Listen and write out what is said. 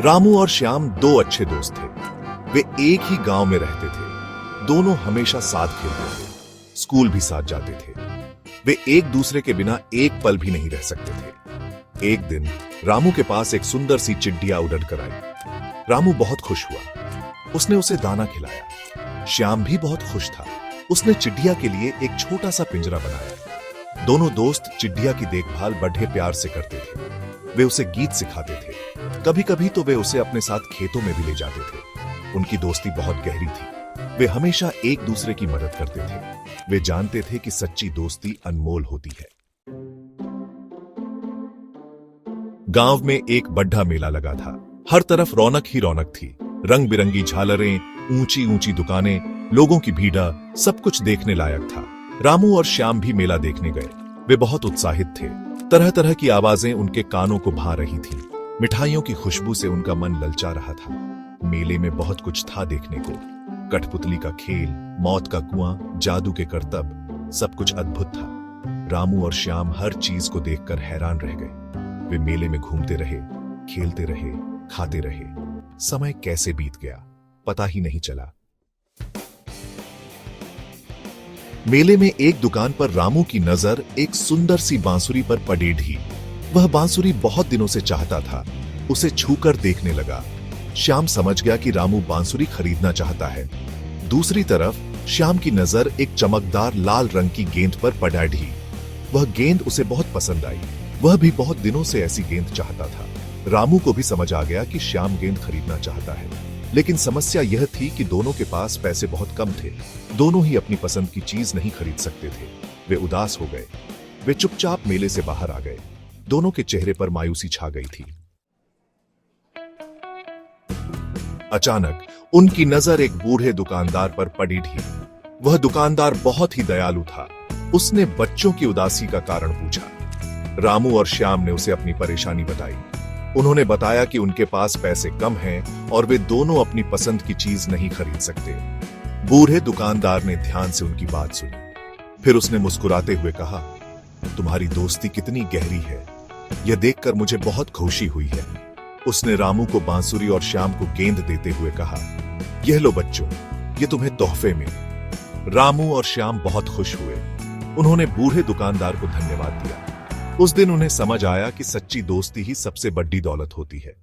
रामू और श्याम दो अच्छे दोस्त थे। वे एक ही गांव में रहते थे। दोनों हमेशा साथ खेलते थे, स्कूल भी साथ जाते थे। वे एक दूसरे के बिना एक पल भी नहीं रह सकते थे। एक दिन रामू के पास एक सुंदर सी चिड़िया उड़कर कर आई। रामू बहुत खुश हुआ। उसने उसे दाना खिलाया। श्याम भी बहुत खुश था। उसने चिड़िया के लिए एक छोटा सा पिंजरा बनाया। दोनों दोस्त चिड़िया की देखभाल बड़े प्यार से करते थे। वे उसे गीत सिखाते थे। कभी कभी तो वे उसे अपने साथ खेतों में भी ले जाते थे। उनकी दोस्ती बहुत गहरी थी। वे हमेशा एक दूसरे की मदद करते थे। वे जानते थे कि सच्ची दोस्ती अनमोल होती है। गांव में एक बड़ा मेला लगा था। हर तरफ रौनक ही रौनक थी। रंग बिरंगी झालरें, ऊंची ऊंची दुकानें, लोगों की भीड़, सब कुछ देखने लायक था। रामू और श्याम भी मेला देखने गए। वे बहुत उत्साहित थे। तरह तरह की आवाजें उनके कानों को भा रही थीं। मिठाइयों की खुशबू से उनका मन ललचा रहा था। मेले में बहुत कुछ था देखने को। कठपुतली का खेल, मौत का कुआं, जादू के करतब, सब कुछ अद्भुत था। रामू और श्याम हर चीज को देखकर हैरान रह गए। वे मेले में घूमते रहे, खेलते रहे, खाते रहे। समय कैसे बीत गया पता ही नहीं चला। मेले में एक दुकान पर रामू की नजर एक सुंदर सी बांसुरी पर पड़ी ढी। वह बांसुरी बहुत दिनों से चाहता था। उसे छूकर देखने लगा। श्याम समझ गया कि रामू बांसुरी खरीदना चाहता है। दूसरी तरफ श्याम की नजर एक चमकदार लाल रंग की गेंद पर पड़ा ढी। वह गेंद उसे बहुत पसंद आई। वह भी बहुत दिनों से ऐसी गेंद चाहता था। रामू को भी समझ आ गया कि श्याम गेंद खरीदना चाहता है, लेकिन समस्या यह थी कि दोनों के पास पैसे बहुत कम थे। दोनों ही अपनी पसंद की चीज नहीं खरीद सकते थे। वे उदास हो गए। वे चुपचाप मेले से बाहर आ गए। दोनों के चेहरे पर मायूसी छा गई थी। अचानक उनकी नजर एक बूढ़े दुकानदार पर पड़ी थी। वह दुकानदार बहुत ही दयालु था। उसने बच्चों की उदासी का कारण पूछा। रामू और श्याम ने उसे अपनी परेशानी बताई। उन्होंने बताया कि उनके पास पैसे कम हैं और वे दोनों अपनी पसंद की चीज नहीं खरीद सकते। बूढ़े दुकानदार ने ध्यान से उनकी बात सुनी। फिर उसने मुस्कुराते हुए कहा, तुम्हारी दोस्ती कितनी गहरी है, यह देखकर मुझे बहुत खुशी हुई है। उसने रामू को बांसुरी और श्याम को गेंद देते हुए कहा, यह लो बच्चों, ये तुम्हें तोहफे में। रामू और श्याम बहुत खुश हुए। उन्होंने बूढ़े दुकानदार को धन्यवाद दिया। उस दिन उन्हें समझ आया कि सच्ची दोस्ती ही सबसे बड़ी दौलत होती है।